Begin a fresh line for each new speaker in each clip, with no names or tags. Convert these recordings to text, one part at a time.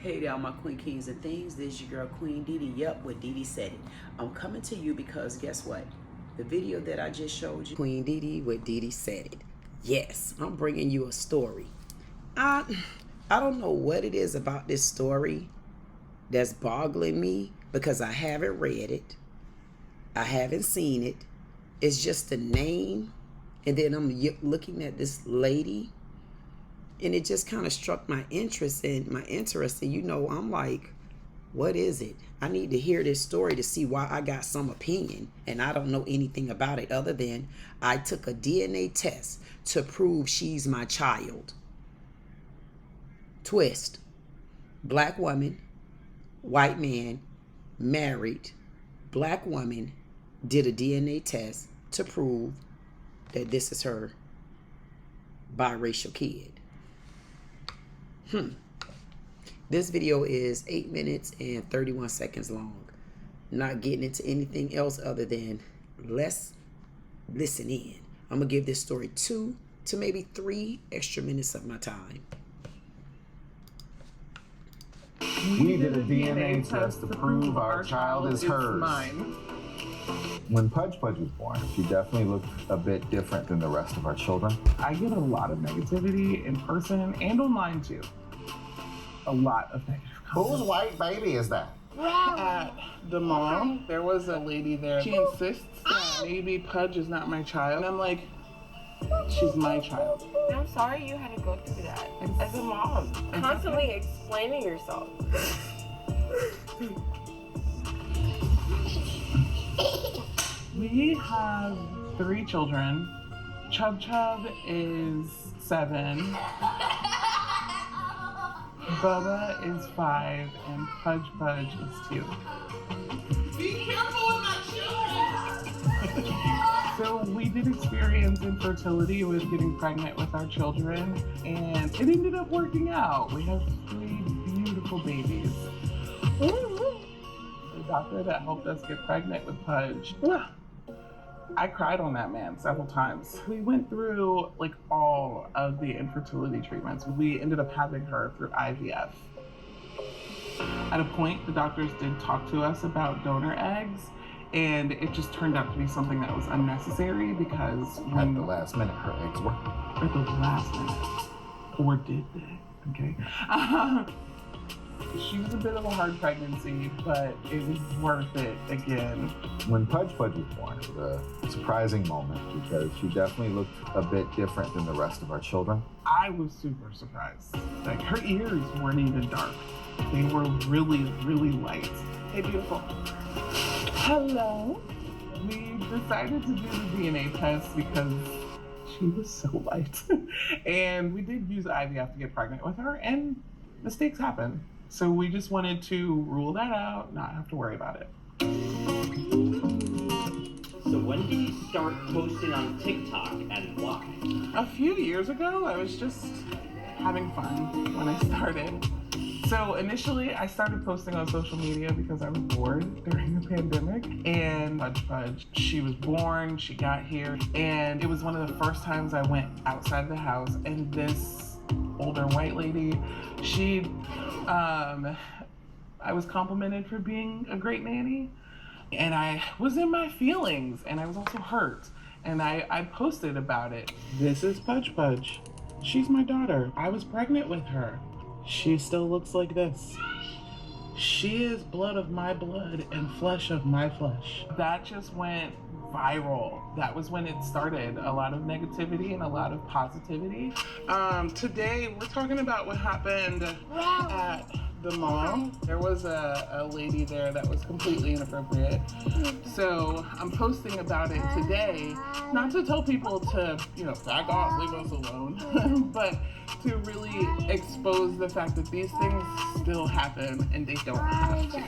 Hey there, my queen kings and things. This is your girl Queen Dee Dee. Yep, what Dee Dee said it. I'm coming to you because guess what? The video that I just showed you, Queen Dee Dee, what Dee Dee said it. Yes, I'm bringing you a story. I don't know what it is about this story that's boggling me because I haven't read it. I haven't seen it. It's just the name, and then I'm looking at this lady. And it just kind of struck my interest, and you know, I'm like, what is it? I need to hear this story to see why I got some opinion, and I don't know anything about it other than I took a DNA test to prove she's my child. Twist. Black woman, white man, married, black woman, did a DNA test to prove that this is her biracial kid. This video is 8 minutes and 31 seconds long. Not getting into anything else other than let's listen in. I'm gonna give this story 2 to maybe 3 extra minutes of my time.
We did a DNA test to prove our child is hers.
Mine.
When Pudge was born, she definitely looked a bit different than the rest of our children.
I get a lot of negativity in person and online too. A lot of negative comments.
Whose white baby is that?
At the mall, there was a lady there. She insists that maybe Pudge is not my child. And I'm like, she's my child.
I'm sorry you had to go through that as a mom. Constantly explaining yourself.
We have 3 children. Chub Chub is 7. Bubba is 5 and Pudge is 2.
Be careful with my children!
So we did experience infertility with getting pregnant with our children, and it ended up working out. We have 3 beautiful babies. The doctor that helped us get pregnant with Pudge, I cried on that man several times. We went through like all of the infertility treatments. We ended up having her through IVF. At a point, the doctors did talk to us about donor eggs, and it just turned out to be something that was unnecessary because
At the last minute, her eggs were.
At the last minute. Or did they? Okay. She was a bit of a hard pregnancy, but it was worth it again.
When Pudge was born, it was a surprising moment because she definitely looked a bit different than the rest of our children.
I was super surprised. Like, her ears weren't even dark. They were really, really light. Hey, beautiful. Hello. We decided to do the DNA test because she was so light. And we did use IVF to get pregnant with her, and mistakes happen. So we just wanted to rule that out, not have to worry about it.
So when did you start posting on TikTok and why?
A few years ago, I was just having fun when I started. So initially, I started posting on social media because I was bored during the pandemic. And Pudge, she was born, she got here, and it was one of the first times I went outside the house, and this older white lady, I was complimented for being a great nanny, and I was in my feelings, and I was also hurt, and I posted about it. This is Pudge. She's my daughter. I was pregnant with her. She still looks like this. She is blood of my blood and flesh of my flesh. That just went viral. That was when it started. A lot of negativity and a lot of positivity. Today we're talking about what happened at the mall. There was a lady there that was completely inappropriate. So I'm posting about it today, not to tell people to, back off, leave us alone, but to really expose the fact that these things still happen and they don't have to.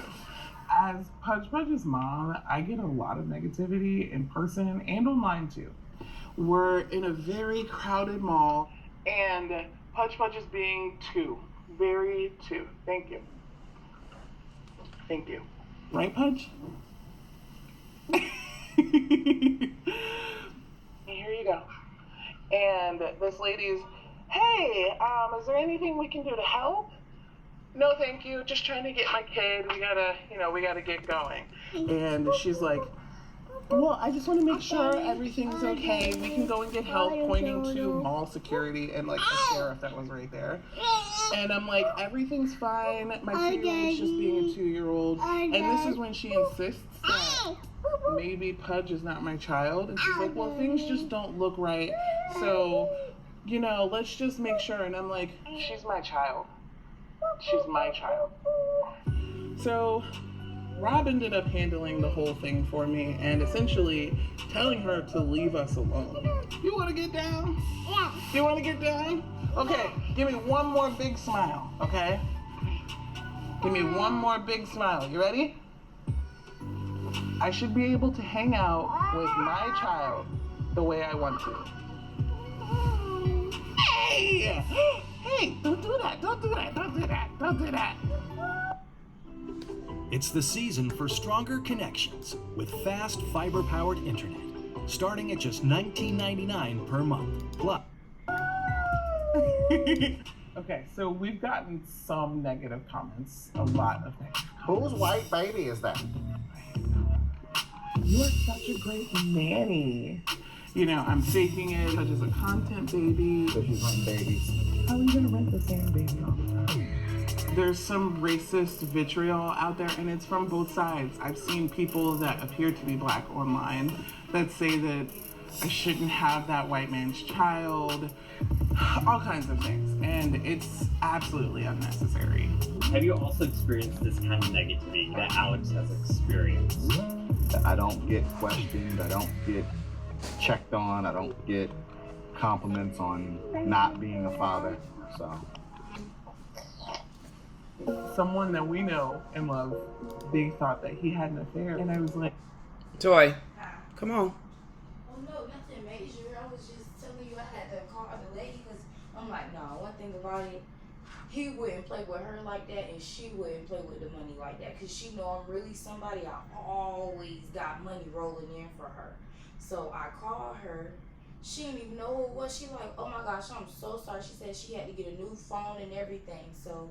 As Pudge's mom, I get a lot of negativity in person and online too. We're in a very crowded mall, and Pudge is being 2. Very 2. Thank you. Thank you. Right, Pudge? Here you go. And this lady's, hey, is there anything we can do to help? no, thank you. Just trying to get my kid. We gotta get going. And she's like, well, I just want to make sure everything's okay. We can go and get help, pointing to mall security and like the sheriff that was right there. And I'm like, everything's fine. My 2-year-old's just being a 2-year-old. And this is when she insists that maybe Pudge is not my child. And she's like, well, things just don't look right. So, let's just make sure. And I'm like, she's my child. She's my child. So Rob ended up handling the whole thing for me and essentially telling her to leave us alone. You want to get down? Yeah. You want to get down? Okay, give me one more big smile, okay? Give me one more big smile. You ready? I should be able to hang out with my child the way I want to. Hey! Hey, don't do that. Don't do that. Don't do that. Don't do that.
It's the season for stronger connections with fast fiber-powered internet, starting at just $19.99 per month. Plus.
Okay, so we've gotten some negative comments, a lot of negative comments.
Whose white baby is that?
You are such a great nanny. I'm faking it such as a content baby.
So she's renting babies.
How are you gonna rent the same baby all the time? There's some racist vitriol out there, and it's from both sides. I've seen people that appear to be black online that say that I shouldn't have that white man's child, all kinds of things, and it's absolutely unnecessary.
Have you also experienced this kind of negativity that Alex has experienced?
I don't get questioned. I don't get checked on. I don't get compliments on not being a father. So
someone that we know and love, they thought that he had an affair, and I was like,
Toy, come on.
Oh no, nothing major. I was just telling you I had to call the lady because I'm like, no, one thing about it, he wouldn't play with her like that and she wouldn't play with the money like that because she know I'm really somebody. I always got money rolling in for her. So I called her. She didn't even know who it was. She like, oh my gosh, I'm so sorry. She said she had to get a new phone and everything. So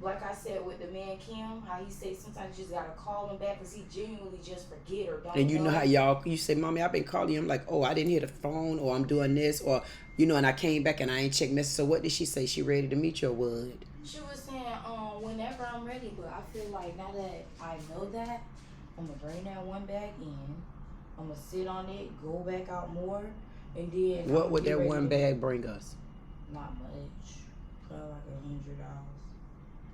like I said with the man Kim, how he say sometimes you just gotta call him back because he genuinely just forget or don't.
And you know how you say, Mommy, I've been calling you. I'm like, oh, I didn't hear the phone, or I'm doing this, or and I came back and I ain't checked messages. So what did she say? She ready to meet you or what?
She was saying, whenever I'm ready, but I feel like now that I know that, I'm gonna bring that one back in. I'm gonna sit on it, go back out more, and then.
What would that one bag bring us?
Not much. Probably like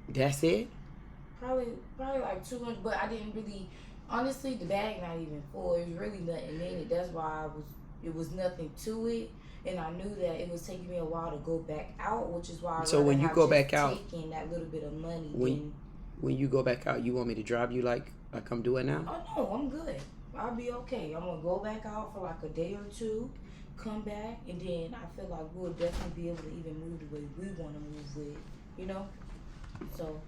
$100.
That's it?
Probably like 200, but I didn't really. Honestly, the bag not even full. It was really nothing in it. That's why it was nothing to it, and I knew that it was taking me a while to go back out, which is why.
So when you go back out,
taking that little bit of money.
When you go back out, you want me to drive you like I'm doing now?
Oh no, I'm good. I'll be okay. I'm gonna go back out for like a day or two, come back, and then I feel like we'll definitely be able to even move the way we want to move with, So,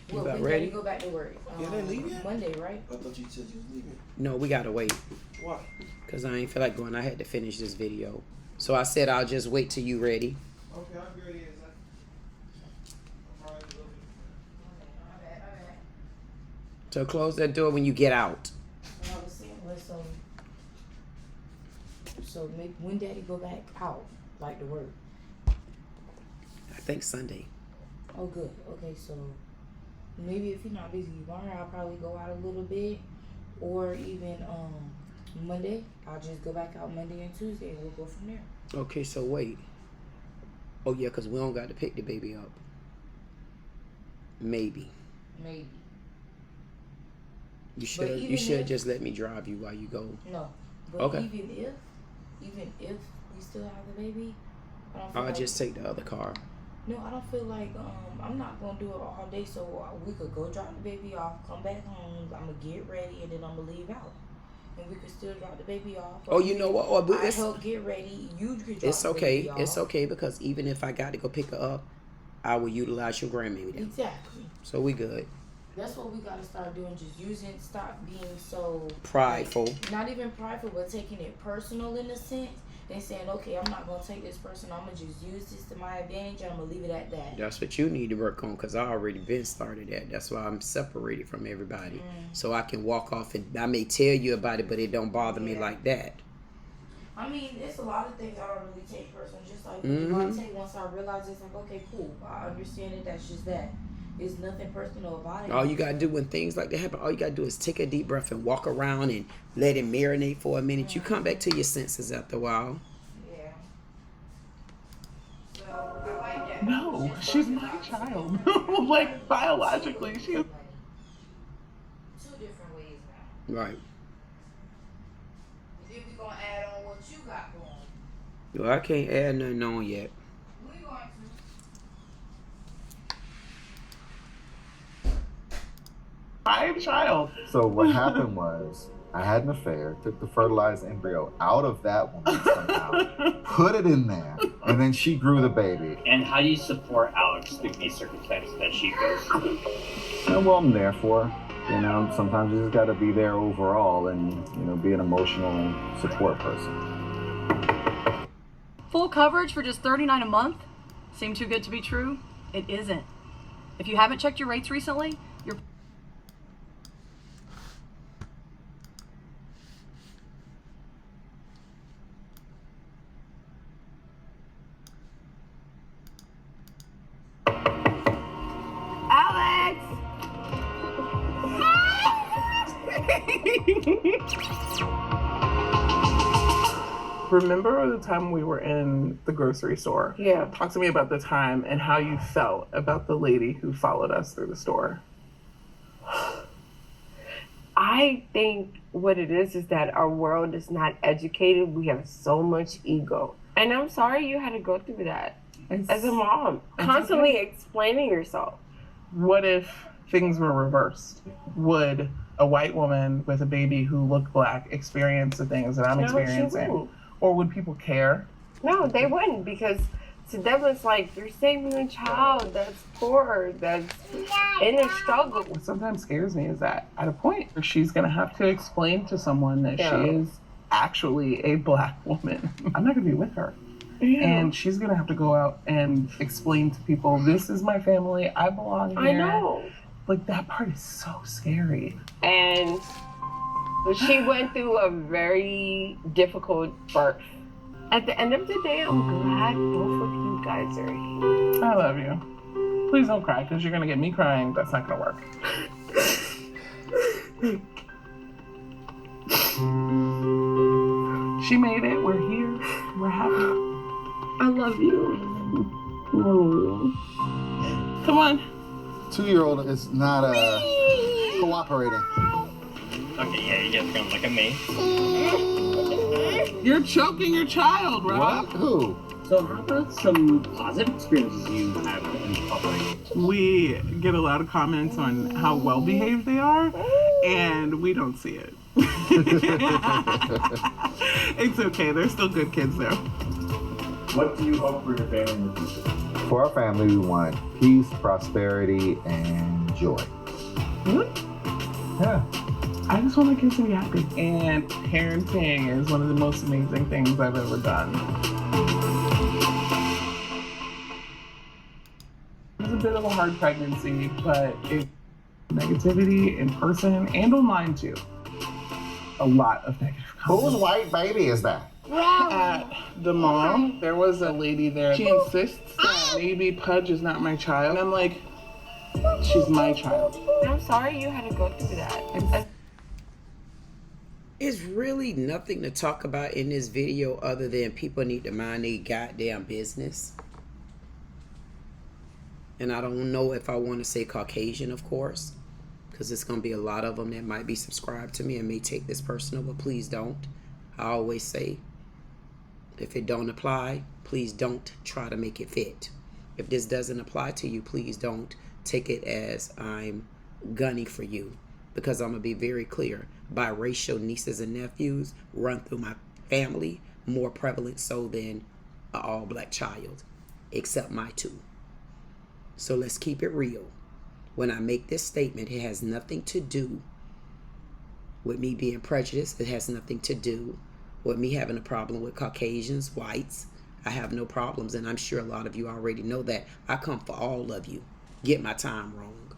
You
we
about
ready
ready?
to go back to work.
Yeah, they leave yet?
Monday, right?
I thought you said you was leaving.
No, we gotta wait.
Why?
Because I ain't feel like going. I had to finish this video. So I said I'll just wait till you ready.
Okay, I'll be ready in a second. I'm already looking.
My bad.
So close that door when you get out.
What I was saying was, so maybe when Daddy go back out, like to work?
I think Sunday.
Oh, good. Okay, so maybe if you're not busy tomorrow, I'll probably go out a little bit, or even Monday. I'll just go back out Monday and Tuesday, and we'll go from there.
Okay, so wait. Oh yeah, because we don't got to pick the baby up. Maybe. You should just let me drive you while you go.
No, but
Okay.
even if we still have the baby, I don't feel
I'll
like,
just take the other car.
No, I don't feel like I'm not gonna do it all day. So we could go drop the baby off, come back home. I'm gonna get ready, and then I'm gonna leave out, and we could still drop the baby off.
Oh, you know what? Or
I help get ready. You could drop
it's
the
okay.
baby off.
It's okay because even if I got to go pick her up, I will utilize your grandbaby then.
Exactly.
So we good.
That's what we gotta start doing. Stop being so
Prideful.
like, not even prideful, but taking it personal in a sense, than saying, okay, I'm not gonna take this person, I'm gonna just use this to my advantage and I'm gonna leave it at that.
That's what you need to work on, because I already been started that. That's why I'm separated from everybody. So I can walk off and I may tell you about it, but it don't bother me like that.
I mean, it's a lot of things I don't really take personal. Just like when I take, once I realize it's like, okay, cool, I understand it, that's just that. There's nothing personal about it.
All you gotta do when things like that happen, all you gotta do is take a deep breath and walk around and let it marinate for a minute. You come back to your senses after a while.
Yeah. So, I like that.
No, she's my child. Like, biologically, she is.
2 different ways now.
Right.
Then we gonna add on what you got going.
Well, I can't add nothing on yet.
We going to.
My child.
So what happened was, I had an affair, took the fertilized embryo out of that woman somehow, put it in there, and then she grew the baby.
And how do you support Alex through these circumstances that she goes through?
And well, I'm there for her. You know, sometimes you just got to be there overall and, you know, be an emotional support person.
Full coverage for just $39 a month? Seem too good to be true? It isn't. If you haven't checked your rates recently, you're
Remember the time we were in the grocery store?
Yeah.
Talk to me about the time and how you felt about the lady who followed us through the store.
I think what it is that our world is not educated. We have so much ego. And I'm sorry you had to go through that as a mom. Constantly explaining yourself.
What if things were reversed? Would a white woman with a baby who looked black experience the things that I'm experiencing? Or would people care?
No, they wouldn't, because to them it's like, you're saving a child that's poor, that's in a struggle.
What sometimes scares me is that at a point where she's going to have to explain to someone that she is actually a black woman, I'm not going to be with her. Yeah. And she's going to have to go out and explain to people, this is my family, I belong here.
I know.
Like, that part is so scary.
And she went through a very difficult birth. At the end of the day, I'm glad both of you guys are here.
I love you. Please don't cry, because you're going to get me crying. That's not going to work. She made it. We're here. We're happy.
I love you.
Come on.
2-year-old is not cooperating.
Okay, yeah, you guys are gonna look at me.
You're choking your child, Rob.
What? Who?
So how about some positive experiences you have in public?
We get a lot of comments on how well behaved they are, and we don't see it. It's okay, they're still good kids though.
What do you hope for your family in the future?
For our family, we want peace, prosperity, and joy.
Really?
Yeah.
I just want my kids to be happy. And parenting is one of the most amazing things I've ever done. It was a bit of a hard pregnancy, but it negativity in person and online too. A lot of negative comments.
Whose white baby is that?
At the mall, there was a lady there. She insists that maybe Pudge is not my child. And I'm like, she's my child.
I'm sorry you had to go through that.
It's really nothing to talk about in this video other than people need to mind their goddamn business. And I don't know if I want to say Caucasian, of course, because there's going to be a lot of them that might be subscribed to me and may take this personal, but please don't. I always say, if it don't apply, please don't try to make it fit. If this doesn't apply to you, please don't take it as I'm gunning for you, because I'm going to be very clear. Biracial nieces and nephews run through my family, more prevalent so than an all-black child, except my 2. So let's keep it real. When I make this statement, it has nothing to do with me being prejudiced. It has nothing to do with me having a problem with Caucasians, whites. I have no problems, and I'm sure a lot of you already know that. I come for all of you. Get my time wrong.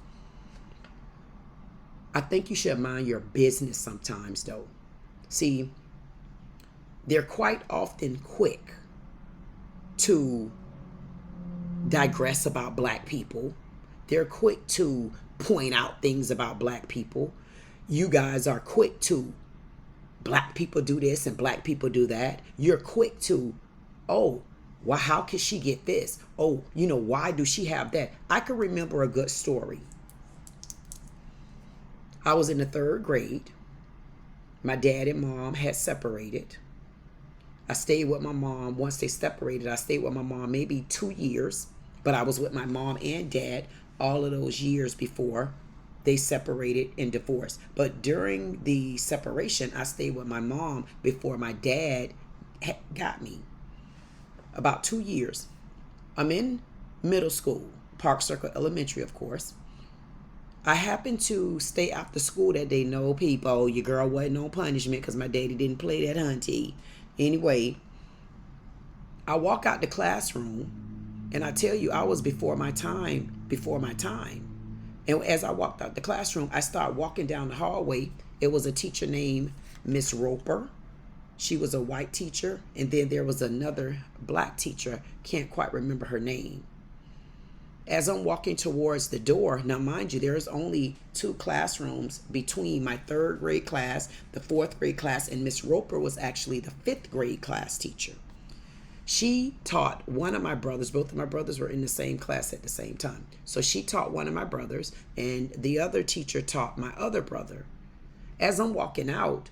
I think you should mind your business sometimes, though. See, they're quite often quick to digress about black people. They're quick to point out things about black people. You guys are quick to, black people do this and black people do that. You're quick to, oh, well, how can she get this? Oh, you know, why do she have that? I can remember a good story. I was in the 3rd grade. My dad and mom had separated. I stayed with my mom. Once they separated, I stayed with my mom maybe 2 years. But I was with my mom and dad all of those years before they separated and divorced. But during the separation, I stayed with my mom before my dad got me. About 2 years. I'm in middle school, Park Circle Elementary, of course. I happened to stay after school that day. No, people, your girl wasn't on punishment because my daddy didn't play that hunty. Anyway, I walk out the classroom, and I tell you, I was before my time. And as I walked out the classroom, I started walking down the hallway. It was a teacher named Miss Roper. She was a white teacher. And then there was another black teacher. Can't quite remember her name. As I'm walking towards the door, now mind you, there's only 2 classrooms between my 3rd grade class, the 4th grade class, and Miss Roper was actually the 5th grade class teacher. She taught one of my brothers. Both of my brothers were in the same class at the same time. So she taught one of my brothers, and the other teacher taught my other brother. As I'm walking out,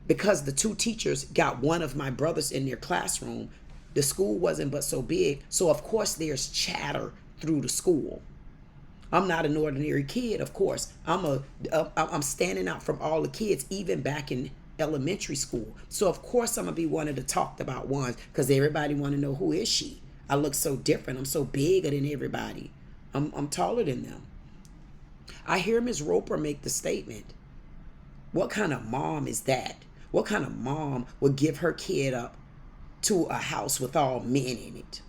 because the 2 teachers got one of my brothers in their classroom, the school wasn't but so big. So of course there's chatter through the school. I'm not an ordinary kid, of course. I'm standing out from all the kids, even back in elementary school. So of course I'm gonna be one of the talked about ones because everybody want to know, who is she? I look so different. I'm so bigger than everybody. I'm taller than them. I hear Ms. Roper make the statement, what kind of mom is that? What kind of mom would give her kid up to a house with all men in it?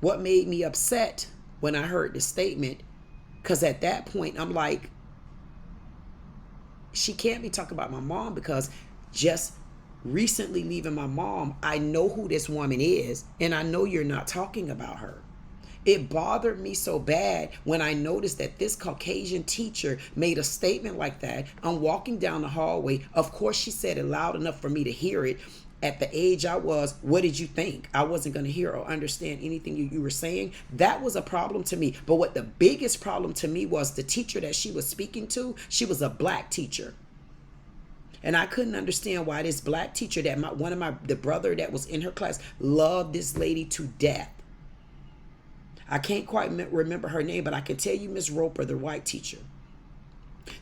What made me upset when I heard the statement, because at that point I'm like, she can't be talking about my mom, because just recently leaving my mom, I know who this woman is, and I know you're not talking about her. It bothered me so bad when I noticed that this Caucasian teacher made a statement like that. I'm walking down the hallway. Of course, she said it loud enough for me to hear it. At the age I was, what did you think? I wasn't going to hear or understand anything you were saying. That was a problem to me. But what the biggest problem to me was the teacher that she was speaking to, she was a black teacher. And I couldn't understand why this black teacher, that the brother that was in her class, loved this lady to death. I can't quite remember her name, but I can tell you Miss Roper, the white teacher.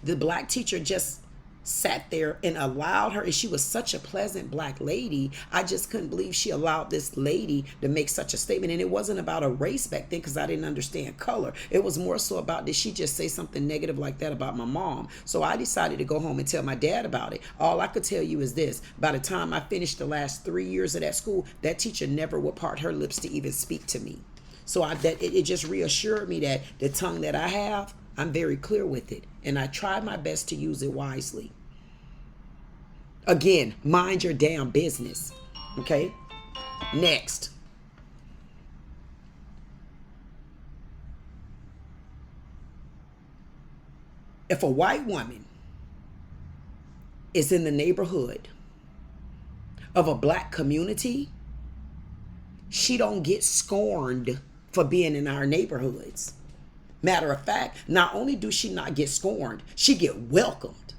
The black teacher just sat there and allowed her, and she was such a pleasant black lady. I just couldn't believe she allowed this lady to make such a statement. And it wasn't about a race back then, because I didn't understand color. It was more so about, did she just say something negative like that about my mom? So I decided to go home and tell my dad about it. All I could tell you is this: by the time I finished the last 3 years of that school, that teacher never would part her lips to even speak to me. So it just reassured me that the tongue that I have, I'm very clear with it. And I try my best to use it wisely. Again, mind your damn business. Okay? Next. If a white woman is in the neighborhood of a black community, she don't get scorned for being in our neighborhoods. Matter of fact, not only do she not get scorned, she get welcomed.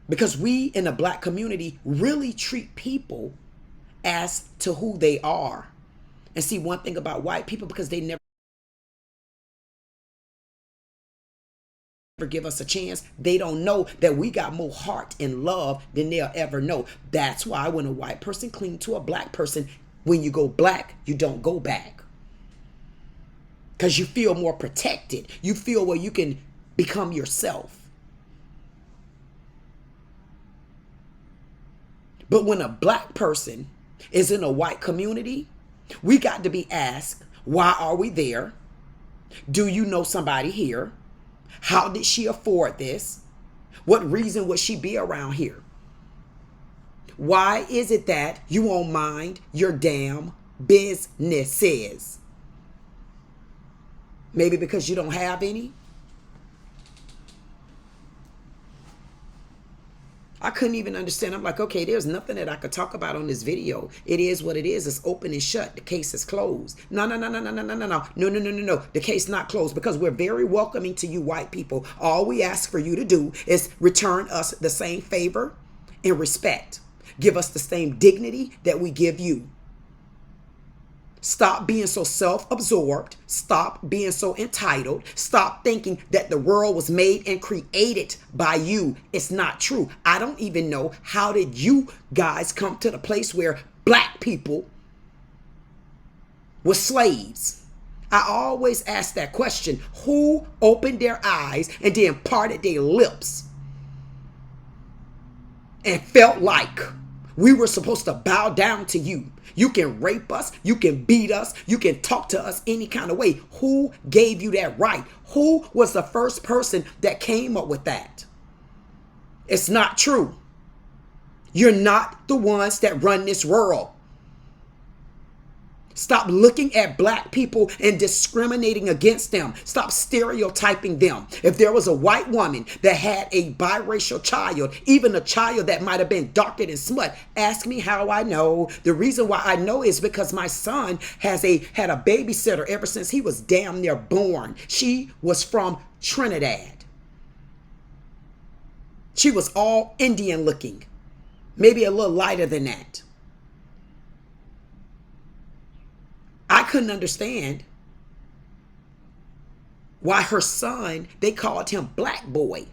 Because we in the black community really treat people as to who they are. And see, one thing about white people, because they never give us a chance, they don't know that we got more heart and love than they'll ever know. That's why when a white person clings to a black person, when you go black, you don't go back. Because you feel more protected. You feel where you can become yourself. But when a black person is in a white community, we got to be asked, why are we there? Do you know somebody here? How did she afford this? What reason would she be around here? Why is it that you won't mind your damn businesses? Maybe because you don't have any? I couldn't even understand. I'm like, okay, there's nothing that I could talk about on this video. It is what it is. It's open and shut. The case is closed. No. The case not closed, because we're very welcoming to you white people. All we ask for you to do is return us the same favor and respect. Give us the same dignity that we give you. Stop being so self-absorbed. Stop being so entitled. Stop thinking that the world was made and created by you. It's not true. I don't even know, how did you guys come to the place where black people were slaves? I always ask that question. Who opened their eyes and then parted their lips and felt like we were supposed to bow down to you? You can rape us. You can beat us. You can talk to us any kind of way. Who gave you that right? Who was the first person that came up with that? It's not true. You're not the ones that run this world. Stop looking at black people and discriminating against them. Stop stereotyping them. If there was a white woman that had a biracial child, even a child that might have been darker than smut, ask me how I know. The reason why I know is because my son had a babysitter ever since he was damn near born. She was from Trinidad. She was all Indian looking, maybe a little lighter than that. I couldn't understand why her son, they called him Black Boy.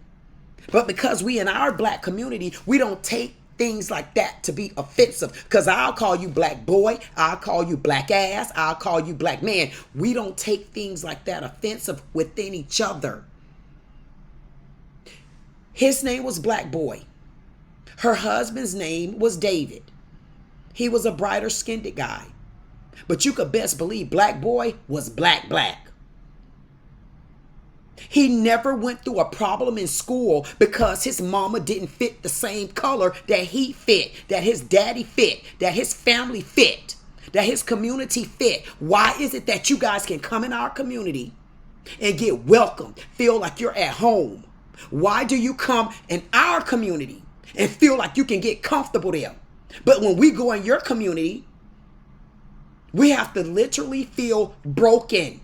But because we in our black community, we don't take things like that to be offensive. Because I'll call you black boy, I'll call you black ass, I'll call you black man. We don't take things like that offensive within each other. His name was Black Boy. Her husband's name was David. He was a brighter skinned guy. But you could best believe Black Boy was black. He never went through a problem in school because his mama didn't fit the same color that he fit, that his daddy fit, that his family fit, that his community fit. Why is it that you guys can come in our community and get welcomed, feel like you're at home? Why do you come in our community and feel like you can get comfortable there? But when we go in your community, we have to literally feel broken.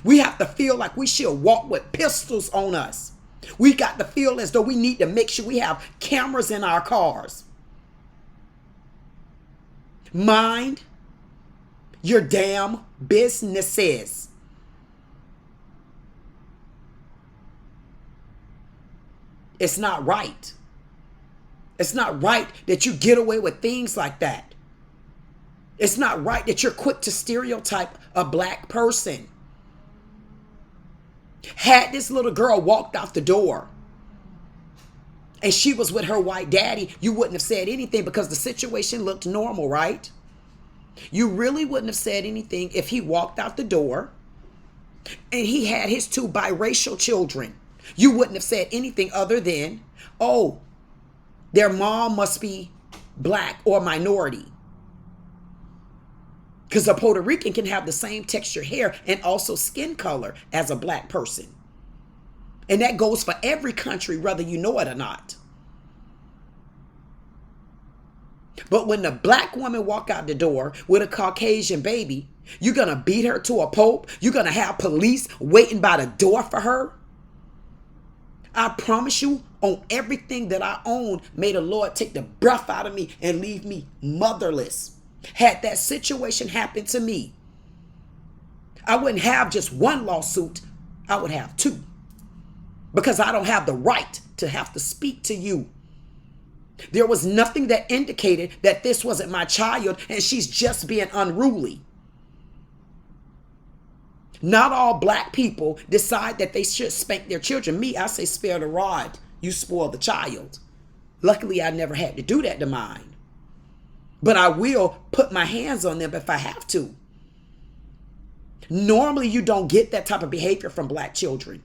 We have to feel like we should walk with pistols on us. We got to feel as though we need to make sure we have cameras in our cars. Mind your damn businesses. It's not right. It's not right that you get away with things like that. It's not right that you're quick to stereotype a black person. Had this little girl walked out the door and she was with her white daddy, you wouldn't have said anything because the situation looked normal, right? You really wouldn't have said anything if he walked out the door and he had his two biracial children. You wouldn't have said anything other than, oh, their mom must be black or minority. Because a Puerto Rican can have the same texture hair and also skin color as a black person. And that goes for every country, whether you know it or not. But when the black woman walk out the door with a Caucasian baby, you're going to beat her to a pulp? You're going to have police waiting by the door for her? I promise you, on everything that I own, may the Lord take the breath out of me and leave me motherless. Had that situation happen to me, I wouldn't have just one lawsuit. I would have two. Because I don't have the right to have to speak to you. There was nothing that indicated that this wasn't my child and she's just being unruly. Not all black people decide that they should spank their children. Me, I say spare the rod, you spoil the child. Luckily, I never had to do that to mine. But I will put my hands on them if I have to. Normally, you don't get that type of behavior from black children.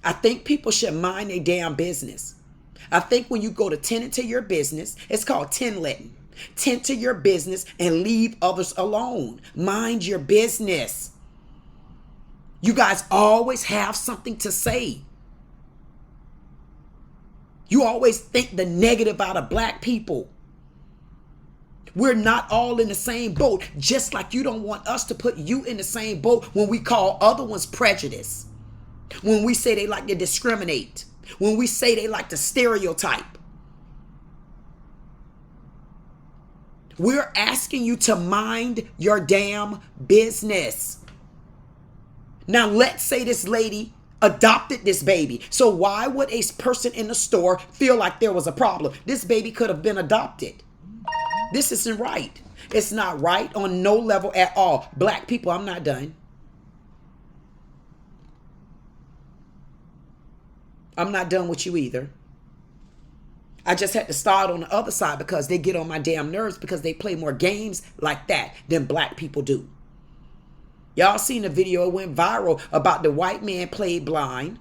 I think people should mind their damn business. I think when you go to tend into your business, it's called tend-letting. Tend to your business and leave others alone. Mind your business. You guys always have something to say. You always think the negative out of black people. We're not all in the same boat, just like you don't want us to put you in the same boat when we call other ones prejudice. When we say they like to discriminate. When we say they like to stereotype. We're asking you to mind your damn business. Now, let's say this lady adopted this baby. So why would a person in the store feel like there was a problem? This baby could have been adopted. This isn't right. It's not right on no level at all. Black people, I'm not done. I'm not done with you either. I just had to start on the other side because they get on my damn nerves because they play more games like that than black people do. Y'all seen the video, it went viral about the white man played blind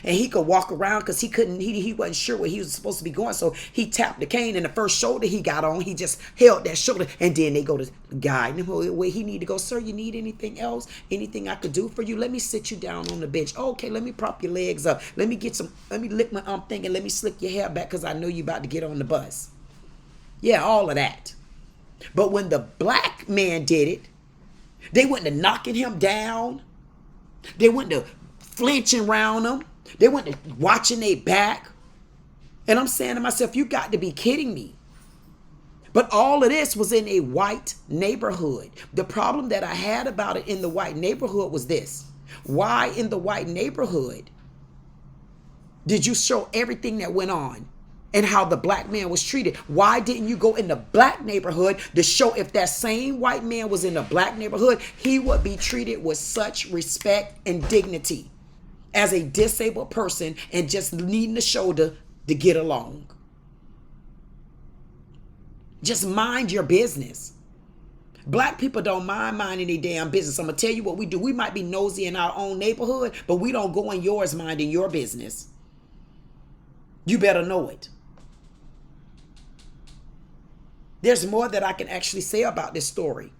and he could walk around because he wasn't sure where he was supposed to be going. So he tapped the cane and the first shoulder he got on, he just held that shoulder and then they go to the guy where he need to go. Sir, you need anything else? Anything I could do for you? Let me sit you down on the bench. Okay, let me prop your legs up. Let me lick my arm thing and let me slick your hair back because I know you about to get on the bus. Yeah, all of that. But when the black man did it, they went to knocking him down. They went to flinching around him. They went to watching their back. And I'm saying to myself, you got to be kidding me. But all of this was in a white neighborhood. The problem that I had about it in the white neighborhood was this. Why in the white neighborhood did you show everything that went on and how the black man was treated? Why didn't you go in the black neighborhood to show if that same white man was in the black neighborhood, he would be treated with such respect and dignity as a disabled person and just needing a shoulder to get along? Just mind your business. Black people don't mind minding their damn business. I'm going to tell you what we do. We might be nosy in our own neighborhood, but we don't go in yours minding your business. You better know it. There's more that I can actually say about this story.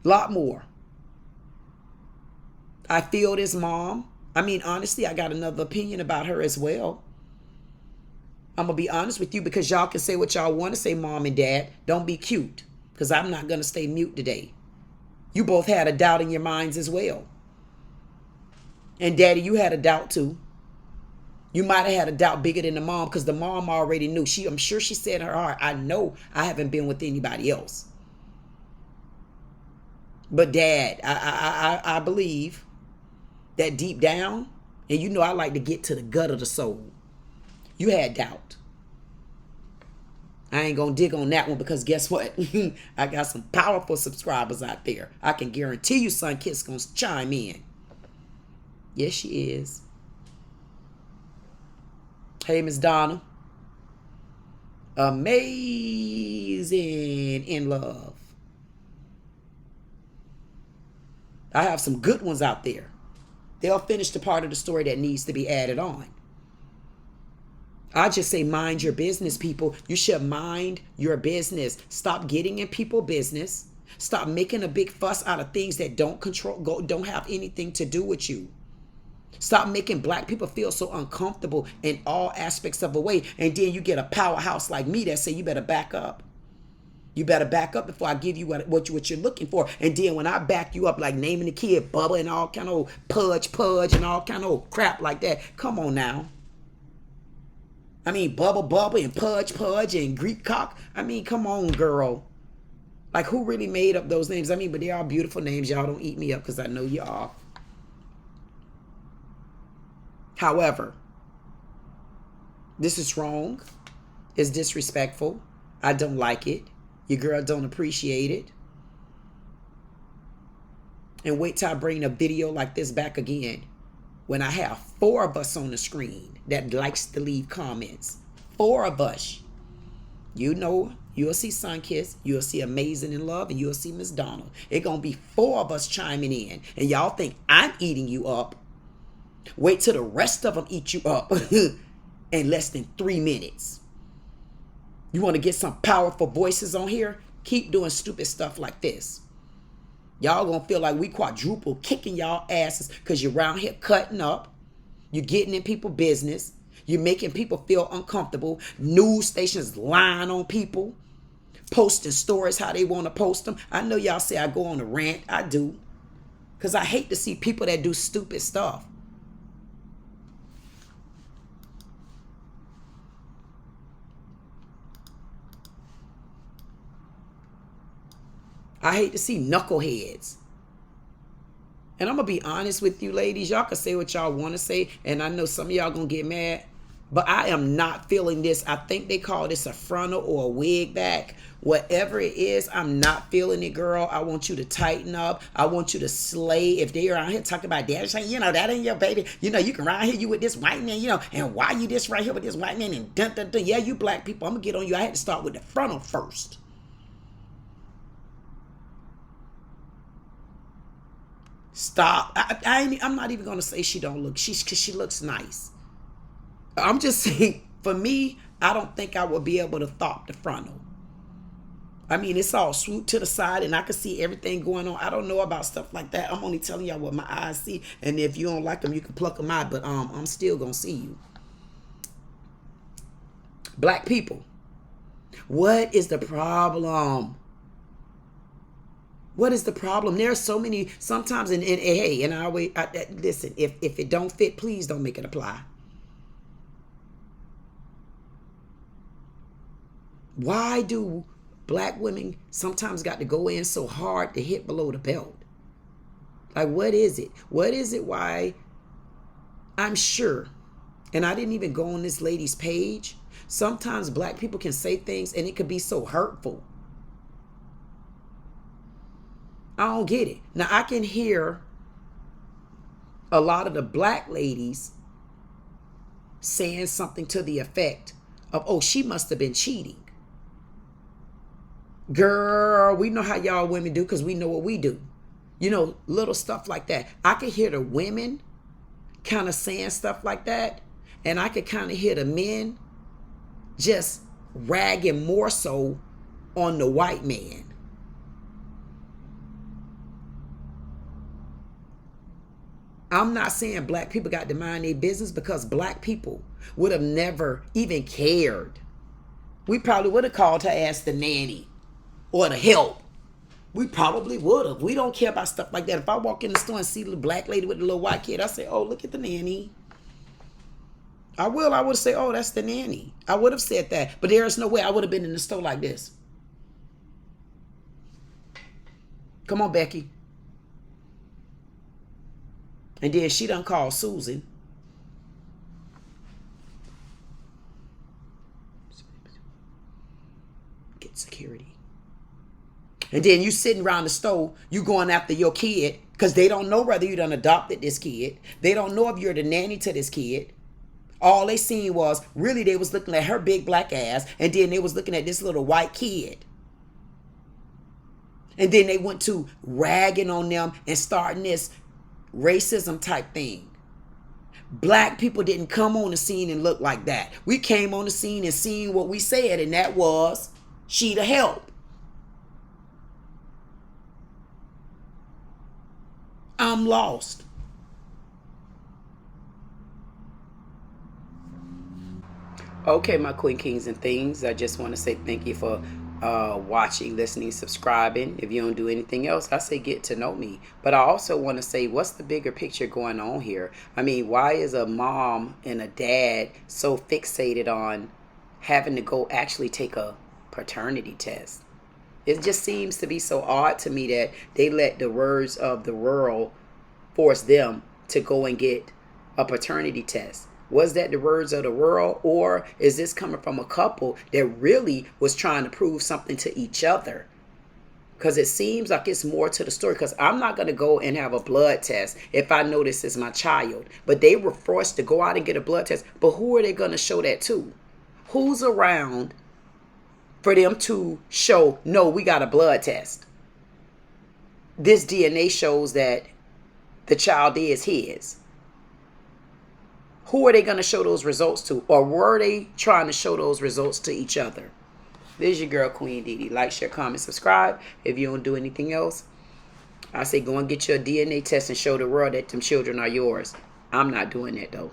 A lot more. I feel this mom. I mean, honestly, I got another opinion about her as well. I'm going to be honest with you because y'all can say what y'all want to say, mom and dad. Don't be cute because I'm not going to stay mute today. You both had a doubt in your minds as well. And daddy, you had a doubt too. You might have had a doubt bigger than the mom because the mom already knew. I'm sure she said in her heart, I know I haven't been with anybody else. But dad, I believe that deep down, and you know I like to get to the gut of the soul, you had doubt. I ain't gonna dig on that one because guess what? I got some powerful subscribers out there. I can guarantee you Sun Kiss gonna chime in. Yes, she is. Hey, Miss Donna. Amazing in love. I have some good ones out there. They'll finish the part of the story that needs to be added on. I just say mind your business, people. You should mind your business. Stop getting in people's business. Stop making a big fuss out of things that don't have anything to do with you. Stop making black people feel so uncomfortable in all aspects of a way. And then you get a powerhouse like me that say you better back up. You better back up before I give you what you're looking for. And then when I back you up like naming the kid Bubba and all kind of pudge and all kind of crap like that. Come on now. I mean, Bubba and Pudge and Greek cock. I mean, come on, girl. Like, who really made up those names? I mean, but they are beautiful names. Y'all don't eat me up because I know you are. However, this is wrong. It's disrespectful. I don't like it. Your girl don't appreciate it. And wait till I bring a video like this back again. when I have 4 of us on the screen that likes to leave comments. 4 of us. You know, you'll see Sunkiss, you'll see Amazing in Love, and you'll see Miss Donald. It's going to be 4 of us chiming in. And y'all think I'm eating you up. Wait till the rest of them eat you up in less than 3 minutes. You want to get some powerful voices on here? Keep doing stupid stuff like this. Y'all gonna feel like we quadruple kicking y'all asses because you're around here cutting up. You're getting in people's business. You're making people feel uncomfortable. News stations lying on people. Posting stories how they want to post them. I know y'all say I go on a rant. I do. Because I hate to see people that do stupid stuff. I hate to see knuckleheads. And I'm going to be honest with you, ladies. Y'all can say what y'all want to say. And I know some of y'all going to get mad. But I am not feeling this. I think they call this a frontal or a wig back. Whatever it is, I'm not feeling it, girl. I want you to tighten up. I want you to slay. If they're around here talking about that, saying, you know, that ain't your baby. You know, you can ride here you with this white man, you know, and why you this right here with this white man and dun, dun, dun. Yeah, you black people, I'm going to get on you. I had to start with the frontal first. Stop. I'm not even going to say she don't look. Because she looks nice. I'm just saying, for me, I don't think I will be able to thought the frontal. I mean, it's all swooped to the side and I can see everything going on. I don't know about stuff like that. I'm only telling y'all what my eyes see. And if you don't like them, you can pluck them out. But I'm still going to see you. Black people, what is the problem? What is the problem? There are so many, sometimes, and hey, and I always, listen, if it don't fit, please don't make it apply. Why do black women sometimes got to go in so hard to hit below the belt? Like, what is it? What is it why? I'm sure, and I didn't even go on this lady's page, sometimes black people can say things and it could be so hurtful. I don't get it. Now, I can hear a lot of the black ladies saying something to the effect of, oh, she must have been cheating. Girl, we know how y'all women do because we know what we do. You know, little stuff like that. I can hear the women kind of saying stuff like that. And I could kind of hear the men just ragging more so on the white man. I'm not saying black people got to mind their business because black people would have never even cared. We probably would have called her ass the nanny or the help. We probably would have. We don't care about stuff like that. If I walk in the store and see the black lady with the little white kid, I say, oh, look at the nanny. I would say, oh, that's the nanny. I would have said that. But there is no way I would have been in the store like this. Come on, Becky. And then she done called Susan. Get security. And then you sitting around the stove, you going after your kid because they don't know whether you done adopted this kid. They don't know if you're the nanny to this kid. All they seen was, really they was looking at her big black ass and then they was looking at this little white kid. And then they went to ragging on them and starting this racism type thing. Black people didn't come on the scene and look like that. We came on the scene and seen what we said, and that was, she the help. I'm lost. Okay, my queen kings and things, I just want to say thank you for watching, listening, subscribing. If you don't do anything else, I say get to know me. But I also want to say, what's the bigger picture going on here? I mean, why is a mom and a dad so fixated on having to go actually take a paternity test? It just seems to be so odd to me that they let the words of the world force them to go and get a paternity test. Was that the words of the world, or is this coming from a couple that really was trying to prove something to each other? Because it seems like it's more to the story. Because I'm not going to go and have a blood test if I know this is my child. But they were forced to go out and get a blood test. But who are they going to show that to? Who's around for them to show, no, we got a blood test? This DNA shows that the child is his. Who are they going to show those results to? Or were they trying to show those results to each other? This is your girl, Queen Dee Dee. Like, share, comment, subscribe. If you don't do anything else, I say go and get your DNA test and show the world that them children are yours. I'm not doing that, though.